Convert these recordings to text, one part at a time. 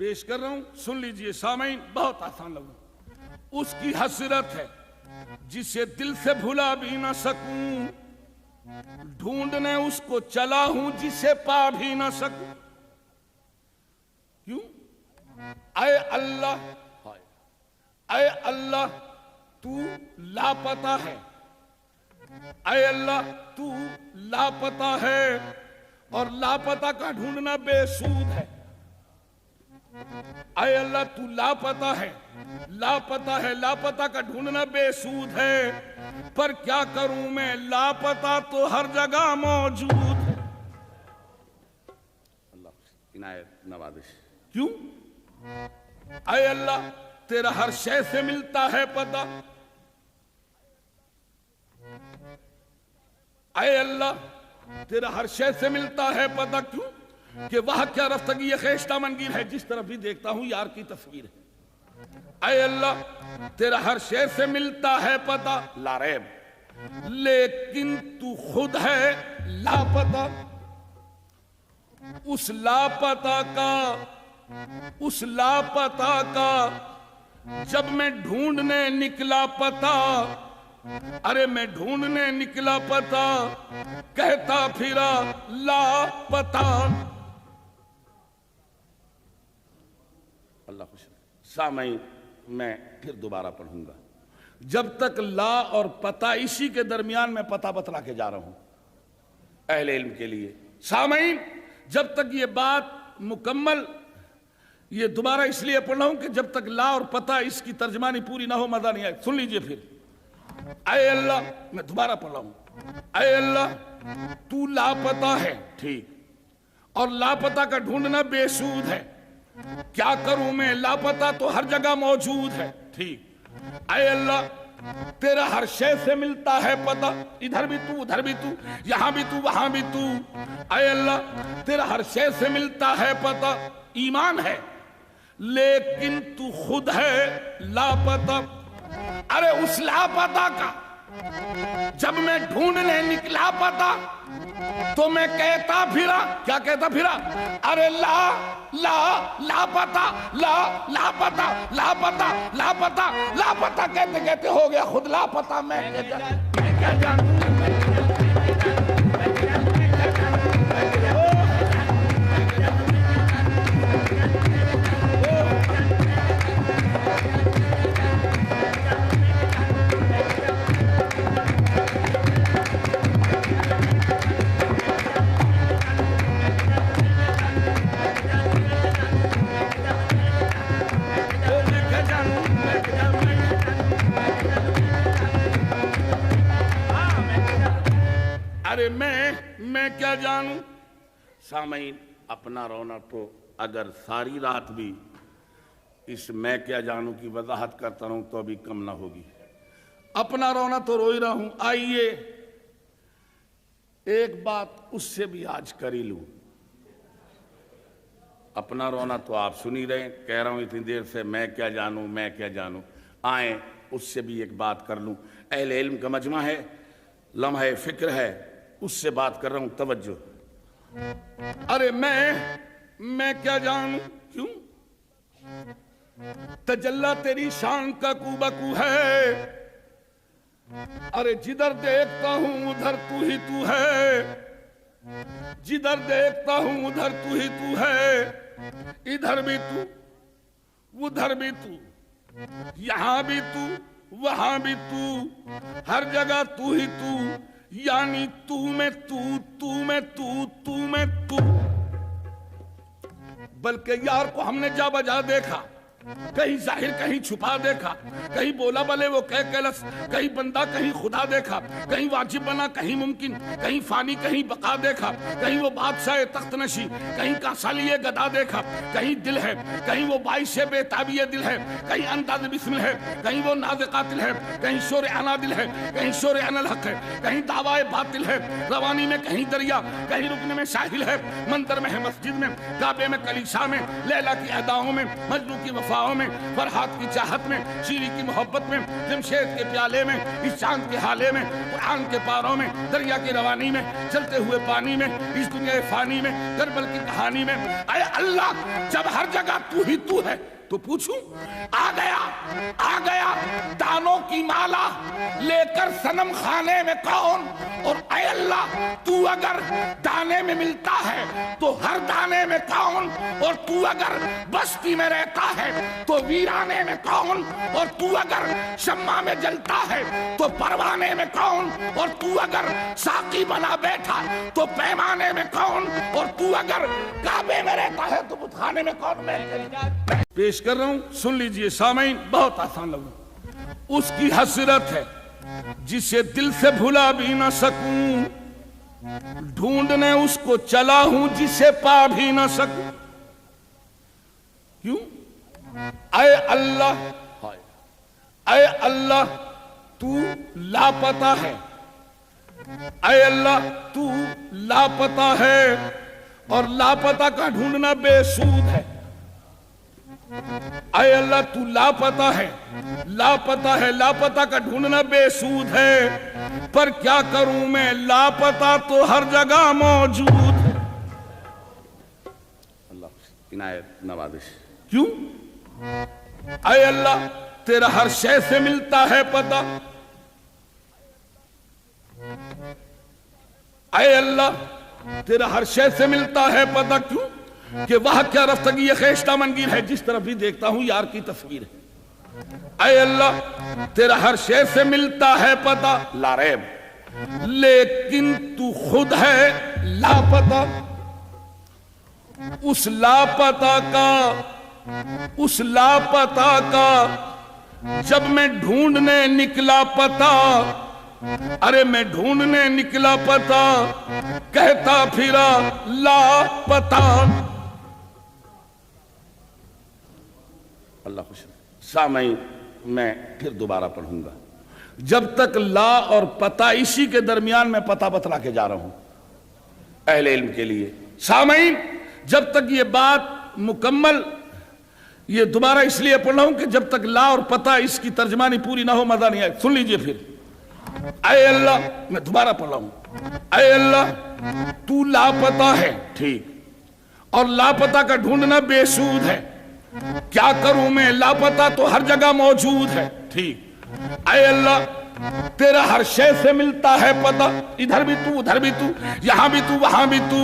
پیش کر رہا ہوں، سن لیجئے سامعین، بہت آسان لفظ۔ اس کی حسرت ہے جسے دل سے بھلا بھی نہ سکوں، ڈھونڈنے اس کو چلا ہوں جسے پا بھی نہ سکوں۔ کیوں؟ اے اللہ، اے اللہ تو لاپتہ ہے، اے اللہ تو لاپتہ ہے، اور لاپتہ کا ڈھونڈنا بے سود ہے۔ اے اللہ تو لاپتہ ہے، لاپتہ ہے، لاپتہ کا ڈھونڈنا بے سود ہے، پر کیا کروں میں، لاپتہ تو ہر جگہ موجود ہے۔ اللہ عنایت نوازش۔ کیوں؟ اے اللہ تیرا ہر شے سے ملتا ہے پتہ، اے اللہ تیرا ہر شے سے ملتا ہے پتہ۔ کیوں کہ وہاں کیا رفتگی یہ خیشتہ منگیر ہے، جس طرف بھی دیکھتا ہوں یار کی تصویر ہے۔ اے اللہ تیرا ہر شے سے ملتا ہے پتہ، لا ریب، لیکن تو خود ہے لاپتہ۔ اس لاپتہ کا جب میں ڈھونڈنے نکلا پتہ، ارے میں ڈھونڈنے نکلا پتہ، کہتا پھرا لاپتہ۔ اللہ خوش۔ سامعین میں پھر دوبارہ پڑھوں گا، جب تک لا اور پتہ، اسی کے درمیان میں پتہ بتلا کے جا رہا ہوں اہل علم کے لیے۔ سامعین جب تک یہ بات مکمل، یہ دوبارہ اس لیے پڑھ رہا ہوں کہ جب تک لا اور پتہ اس کی ترجمانی پوری نہ ہو مزہ نہیں آئے۔ سن لیجئے پھر، اے اللہ، میں دوبارہ پڑھ رہا ہوں، اے اللہ تو لاپتہ ہے، ٹھیک، اور لاپتہ کا ڈھونڈنا بے سود ہے، کیا کروں میں، لاپتہ تو ہر جگہ موجود ہے، ٹھیک، اے اللہ تیرا ہر شے سے ملتا ہے پتہ، ادھر بھی تو ادھر بھی تو، یہاں بھی تو وہاں بھی تو، اے اللہ تیرا ہر شے سے ملتا ہے پتہ، ایمان ہے، لیکن تو خود ہے لاپتہ۔ ارے اس لاپتہ کا جب میں ڈھونڈنے نکلا پتہ تو میں کہتا پھرا، کیا کہتا پھرا، ارے لاپتہ، لاپتہ، لاپتہ، لاپتہ، لاپتہ کہتے کہتے ہو گیا خود لاپتہ۔ میں کیا جانوں، ارے میں کیا جانوں۔ سامعین اپنا رونا تو اگر ساری رات بھی اس میں کیا جانوں کی وضاحت کرتا رہوں تو ابھی کم نہ ہوگی۔ اپنا رونا تو رو ہی رہا ہوں، آئیے ایک بات اس سے بھی آج کر ہی لوں۔ اپنا رونا تو آپ سنی رہے، کہہ رہا ہوں اتنی دیر سے میں کیا جانوں، میں کیا جانوں، آئیں اس سے بھی ایک بات کر لوں۔ اہل علم کا مجمع ہے، لمحہ فکر ہے، اس سے بات کر رہا ہوں، توجہ۔ ارے میں کیا جانوں، کیوں تجلی تیری شان کا کو بکو ہے، ارے جدھر دیکھتا ہوں ادھر تو ہی تو ہے، جدھر دیکھتا ہوں ادھر تو ہی تو ہے، ادھر بھی تو ادھر بھی تو، یہاں بھی تو وہاں بھی تو، ہر جگہ تو ہی تو، یعنی تو میں تو، تو میں تو، تو میں تو۔ بلکہ یار کو ہم نے جا بجا دیکھا، کہیں ظاہر کہیں چھپا دیکھا، کہیں بولا بلے وہ کہلس، کہیں بندہ کہیں خدا دیکھا، کہیں واجب بنا کہیں ممکن، کہیں فانی کہیں بقا دیکھا، کہیں وہ بادشاہ تخت نشی، کہیں کاسالی گدا دیکھا، کہیں دل ہے، کہیں وہ باعث بے تابی دل ہے، کہیں انداز بسم ہے، کہیں وہ ناز قاتل ہے، کہیں شور انا دل ہے، کہیں شور انا الحق ہے، کہیں دعوی باطل ہے، روانی میں کہیں دریا، کہیں رکن میں ساحل ہے، مندر میں ہے مسجد میں، کعبے میں کلیسا میں، لیلا کی اداؤں میں، مجنوں کی وفا وفاؤں میں، فرحات کی چاہت میں، شیری کی محبت میں، جمشید کے پیالے میں، اس چاند کے حالے میں، قرآن کے پاروں میں، دریا کی روانی میں، چلتے ہوئے پانی میں، اس دنیا فانی میں، کربل کی کہانی میں۔ اے اللہ، جب ہر جگہ تو ہی تو ہے تو پوچھوں آ گیا دانوں کی مالا لے کر صنم خانے میں کون؟ اور اے اللہ، تو اگر دانے میں ملتا ہے تو ہر دانے میں کون؟ اور تو اگر بستی میں رہتا ہے تو ویرانے میں کون؟ اور تو اگر شمع میں جلتا ہے تو پروانے میں کون؟ اور تو اگر ساقی بنا بیٹھا تو پیمانے میں کون؟ اور تو اگر کعبے میں رہتا ہے تو بت خانے میں کون؟ میں پیش کر رہا ہوں، سن لیجئے سامعین، بہت آسان لفظ۔ اس کی حسرت ہے جسے دل سے بھلا بھی نہ سکوں، ڈھونڈنے اس کو چلا ہوں جسے پا بھی نہ سکوں۔ کیوں؟ اے اللہ، اے اللہ تو لاپتہ ہے، اے اللہ تو لاپتہ ہے، اور لاپتہ کا ڈھونڈنا بے سود ہے۔ اے اللہ تو لاپتہ ہے، لاپتہ ہے، لاپتہ کا ڈھونڈنا بے سود ہے، پر کیا کروں میں، لاپتہ تو ہر جگہ موجود ہے۔ اللہ عنایت نوازش۔ کیوں؟ اے اللہ تیرا ہر شے سے ملتا ہے پتہ، اے اللہ تیرا ہر شے سے ملتا ہے پتہ۔ کیوں کہ وہ کیا رفتگی خیشتہ منگیر ہے، جس طرف بھی دیکھتا ہوں یار کی تصویر ہے۔ اے اللہ تیرا ہر شے سے ملتا ہے پتہ، لا ریب، لیکن تو خود ہے لاپتہ۔ اس لاپتہ کا جب میں ڈھونڈنے نکلا پتہ، ارے میں ڈھونڈنے نکلا پتہ، کہتا پھرا لاپتہ۔ اللہ خوش۔ سامعین میں پھر دوبارہ پڑھوں گا، جب تک لا اور پتہ اسی کے درمیان میں پتہ بتلا کے جا رہا ہوں اہل علم کے لیے۔ سامعین جب تک یہ بات مکمل، یہ دوبارہ اس لیے پڑھ رہا ہوں کہ جب تک لا اور پتہ اس کی ترجمانی پوری نہ ہو مزہ نہیں آئے۔ سن لیجئے پھر، اے اللہ، میں دوبارہ پڑھ رہا ہوں، اے اللہ تو لاپتہ ہے، ٹھیک، اور لاپتہ کا ڈھونڈنا بے سود ہے، کیا کروں میں، لاپتہ تو ہر جگہ موجود ہے، ٹھیک، اے اللہ تیرا ہر شے سے ملتا ہے پتہ، ادھر بھی تو ادھر بھی تو، یہاں بھی تو وہاں بھی تو،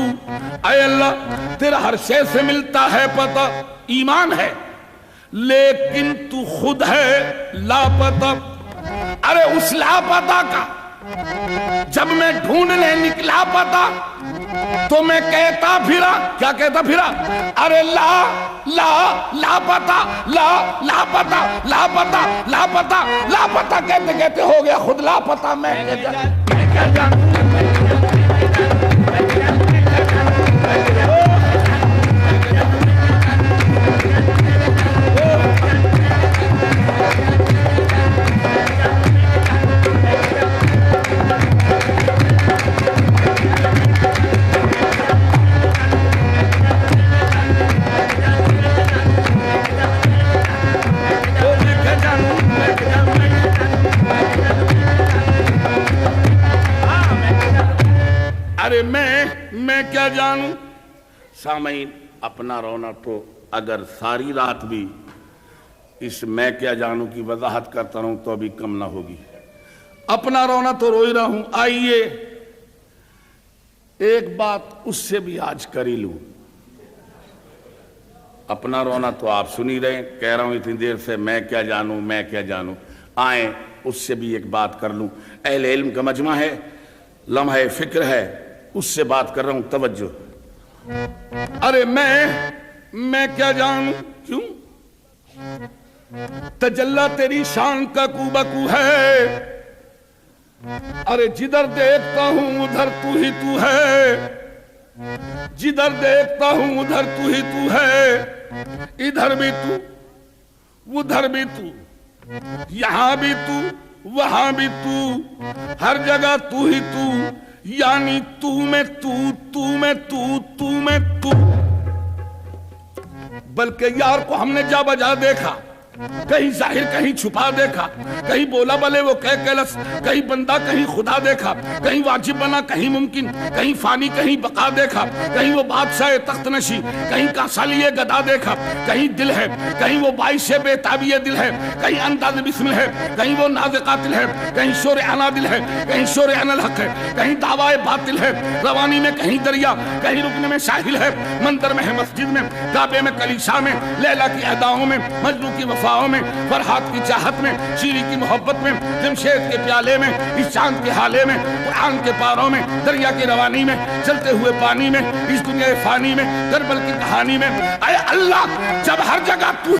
اے اللہ تیرا ہر شے سے ملتا ہے پتہ، ایمان ہے لیکن تو خود ہے لاپتہ۔ ارے اس لاپتہ کا جب میں ڈھونڈنے نکلا پتہ تو میں کہتا پھرا، کیا کہتا پھرا؟ ارے لاپتہ، لاپتہ، لاپتہ، لاپتہ، لاپتہ کہتے کہتے ہو گیا خود لاپتہ۔ میں کیا جانوں؟ ارے میں کیا جانوں؟ سامعین اپنا رونا تو اگر ساری رات بھی اس میں کیا جانوں کی وضاحت کرتا رہوں تو ابھی کم نہ ہوگی۔ اپنا رونا تو رو ہی رہا ہوں، آئیے ایک بات اس سے بھی آج کر ہی لوں۔ اپنا رونا تو آپ سنی رہے، کہہ رہا ہوں اتنی دیر سے میں کیا جانوں، میں کیا جانوں، آئیں اس سے بھی ایک بات کر لوں۔ اہل علم کا مجمع ہے، لمحہ فکر ہے، اس سے بات کر رہا ہوں، توجہ۔ ارے میں کیا جانوں، کیوں؟ تجلی تیری شان کا کو بکو ہے، ارے جدھر دیکھتا ہوں ادھر تو ہی تو ہے، جدھر دیکھتا ہوں ادھر تو ہی تو ہے، ادھر بھی تو ادھر بھی تو، یہاں بھی تو وہاں بھی تو، ہر جگہ تو ہی تو، یعنی تو میں تو، تو میں تو، تو میں تو۔ بلکہ یار کو ہم نے جا بجا دیکھا، کہیں ظاہر کہیں چھپا دیکھا، کہیں بولا بلے وہ کہہ لفظ، کہیں بندہ کہیں خدا دیکھا، کہیں واجب بنا کہیں ممکن، کہیں فانی کہیں بقا دیکھا، کہیں وہ بادشاہ تخت نشی، کہیں کاسا لیے گدا دیکھا، کہیں دل ہے، کہیں وہ باعث بے تابی دل ہے، کہیں انداز بسمل ہے، کہیں وہ ناز قاتل ہے، کہیں شور انا دل ہے، کہیں شور انا الحق ہے، کہیں دعوی باطل ہے، روانی میں کہیں دریا، کہیں رکن میں ساحل ہے، منتر میں ہے مسجد میں، کعبے میں کلیسا میں، لیلا کی اداؤں میں، مجنوں کی وفاؤں میں، فرحات کی چاہت میں، شیری کی محبت میں، جمشید کے پیالے میں، اس چاند کے حالے میں، قرآن کے پاروں میں، دریا کی روانی میں، چلتے ہوئے پانی میں، اس دنیا فانی میں، کربل کی کہانی میں، اے اللہ جب ہر جگہ تو